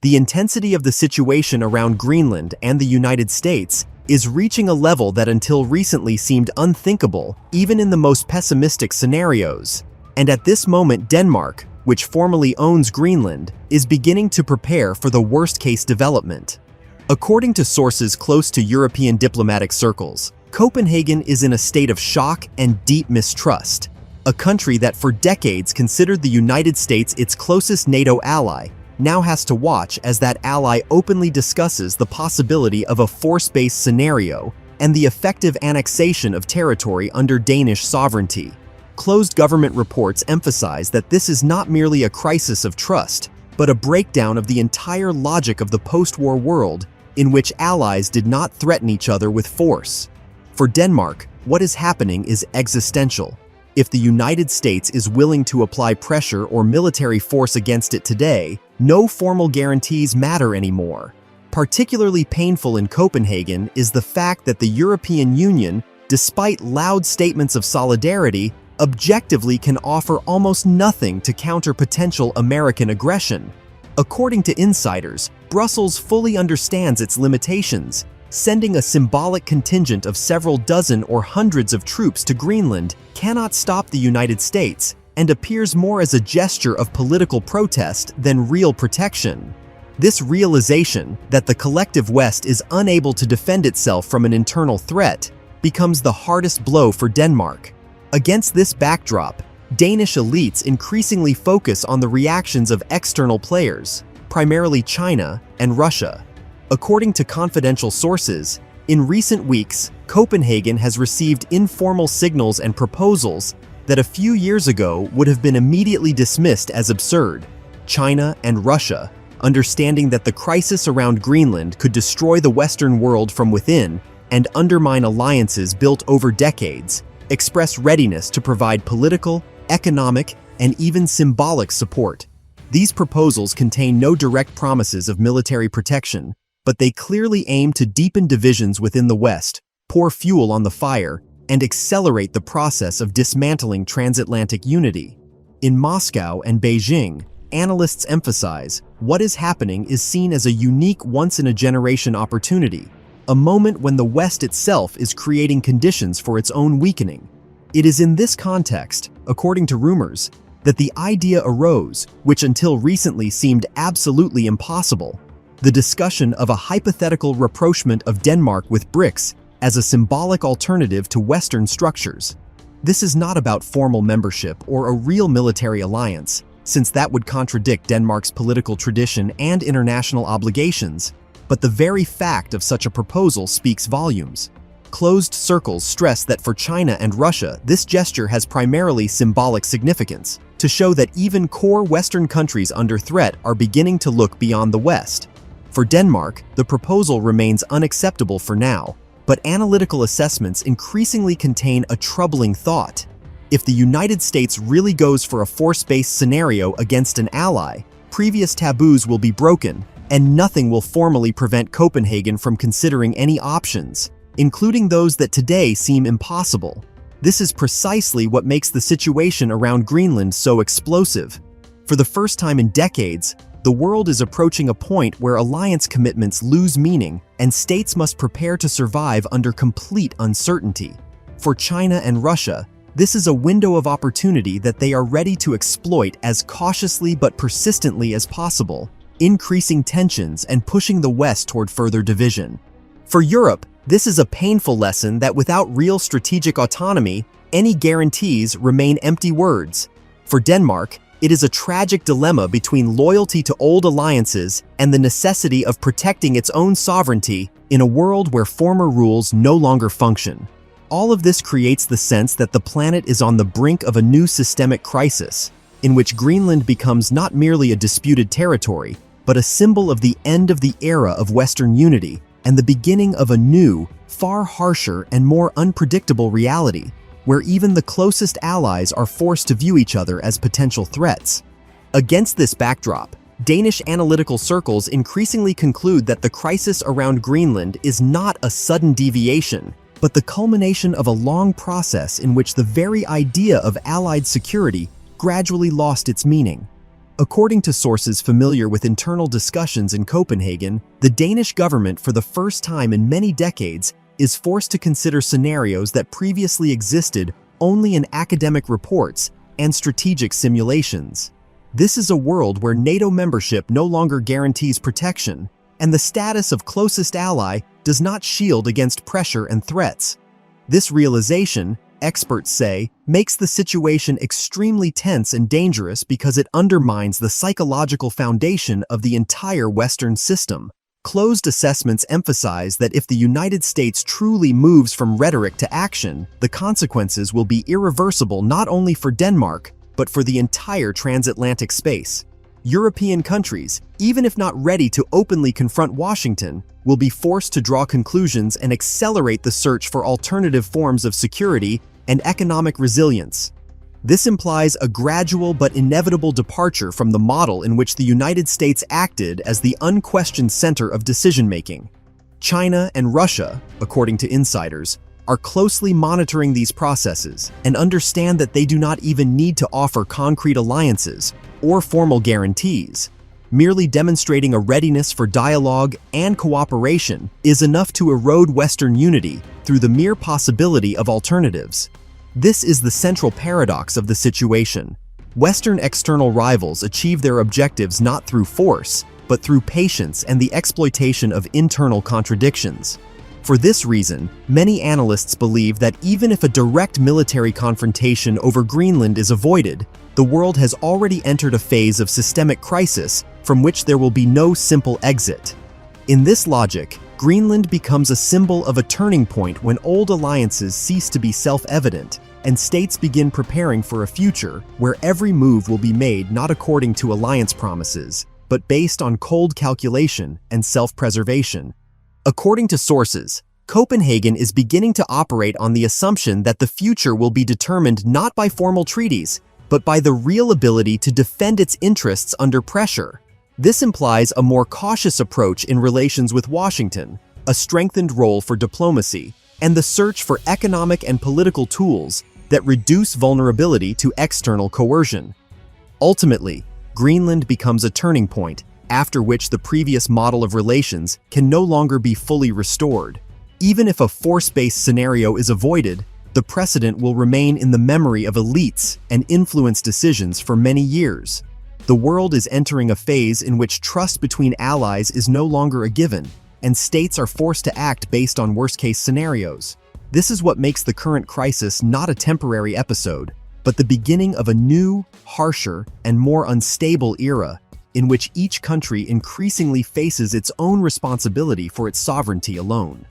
The intensity of the situation around Greenland and the United States is reaching a level that until recently seemed unthinkable, even in the most pessimistic scenarios. And at this moment, Denmark, which formally owns Greenland, is beginning to prepare for the worst-case development. According to sources close to European diplomatic circles, Copenhagen is in a state of shock and deep mistrust. A country that for decades considered the United States its closest NATO ally now has to watch as that ally openly discusses the possibility of a force-based scenario and the effective annexation of territory under Danish sovereignty. Closed government reports emphasize that this is not merely a crisis of trust, but a breakdown of the entire logic of the post-war world in which allies did not threaten each other with force. For Denmark, what is happening is existential. If the United States is willing to apply pressure or military force against it today, no formal guarantees matter anymore. Particularly painful in Copenhagen is the fact that the European Union, despite loud statements of solidarity, objectively can offer almost nothing to counter potential American aggression. According to insiders, Brussels fully understands its limitations. Sending a symbolic contingent of several dozen or hundreds of troops to Greenland cannot stop the United States and appears more as a gesture of political protest than real protection. This realization that the collective West is unable to defend itself from an internal threat becomes the hardest blow for Denmark. Against this backdrop, Danish elites increasingly focus on the reactions of external players, primarily China and Russia. According to confidential sources, in recent weeks, Copenhagen has received informal signals and proposals that a few years ago would have been immediately dismissed as absurd. China and Russia, understanding that the crisis around Greenland could destroy the Western world from within and undermine alliances built over decades, express readiness to provide political, economic, and even symbolic support. These proposals contain no direct promises of military protection, but they clearly aim to deepen divisions within the West, pour fuel on the fire, and accelerate the process of dismantling transatlantic unity. In Moscow and Beijing, analysts emphasize what is happening is seen as a unique once-in-a-generation opportunity, a moment when the West itself is creating conditions for its own weakening. It is in this context, according to rumors, that the idea arose, which until recently seemed absolutely impossible, the discussion of a hypothetical rapprochement of Denmark with BRICS as a symbolic alternative to Western structures. This is not about formal membership or a real military alliance, since that would contradict Denmark's political tradition and international obligations, but the very fact of such a proposal speaks volumes. Closed circles stress that for China and Russia, this gesture has primarily symbolic significance, to show that even core Western countries under threat are beginning to look beyond the West. For Denmark, the proposal remains unacceptable for now, but analytical assessments increasingly contain a troubling thought. If the United States really goes for a force-based scenario against an ally, previous taboos will be broken, and nothing will formally prevent Copenhagen from considering any options, including those that today seem impossible. This is precisely what makes the situation around Greenland so explosive. For the first time in decades, the world is approaching a point where alliance commitments lose meaning and states must prepare to survive under complete uncertainty. For China and Russia, this is a window of opportunity that they are ready to exploit as cautiously but persistently as possible, increasing tensions and pushing the West toward further division. For Europe, this is a painful lesson that without real strategic autonomy, any guarantees remain empty words. For Denmark, it is a tragic dilemma between loyalty to old alliances and the necessity of protecting its own sovereignty in a world where former rules no longer function. All of this creates the sense that the planet is on the brink of a new systemic crisis, in which Greenland becomes not merely a disputed territory, but a symbol of the end of the era of Western unity and the beginning of a new, far harsher and more unpredictable reality, where even the closest allies are forced to view each other as potential threats. Against this backdrop, Danish analytical circles increasingly conclude that the crisis around Greenland is not a sudden deviation, but the culmination of a long process in which the very idea of Allied security gradually lost its meaning. According to sources familiar with internal discussions in Copenhagen, the Danish government for the first time in many decades is forced to consider scenarios that previously existed only in academic reports and strategic simulations. This is a world where NATO membership no longer guarantees protection, and the status of closest ally does not shield against pressure and threats. This realization, experts say, makes the situation extremely tense and dangerous because it undermines the psychological foundation of the entire Western system. Closed assessments emphasize that if the United States truly moves from rhetoric to action, the consequences will be irreversible not only for Denmark, but for the entire transatlantic space. European countries, even if not ready to openly confront Washington, will be forced to draw conclusions and accelerate the search for alternative forms of security and economic resilience. This implies a gradual but inevitable departure from the model in which the United States acted as the unquestioned center of decision-making. China and Russia, according to insiders, are closely monitoring these processes and understand that they do not even need to offer concrete alliances or formal guarantees. Merely demonstrating a readiness for dialogue and cooperation is enough to erode Western unity through the mere possibility of alternatives. This is the central paradox of the situation. Western external rivals achieve their objectives not through force, but through patience and the exploitation of internal contradictions. For this reason, many analysts believe that even if a direct military confrontation over Greenland is avoided, the world has already entered a phase of systemic crisis from which there will be no simple exit. In this logic, Greenland becomes a symbol of a turning point when old alliances cease to be self-evident, and states begin preparing for a future where every move will be made not according to alliance promises, but based on cold calculation and self-preservation. According to sources, Copenhagen is beginning to operate on the assumption that the future will be determined not by formal treaties, but by the real ability to defend its interests under pressure. This implies a more cautious approach in relations with Washington, a strengthened role for diplomacy, and the search for economic and political tools that reduce vulnerability to external coercion. Ultimately, Greenland becomes a turning point after which the previous model of relations can no longer be fully restored. Even if a force-based scenario is avoided, the precedent will remain in the memory of elites and influence decisions for many years. The world is entering a phase in which trust between allies is no longer a given, and states are forced to act based on worst-case scenarios. This is what makes the current crisis not a temporary episode, but the beginning of a new, harsher, and more unstable era in which each country increasingly faces its own responsibility for its sovereignty alone.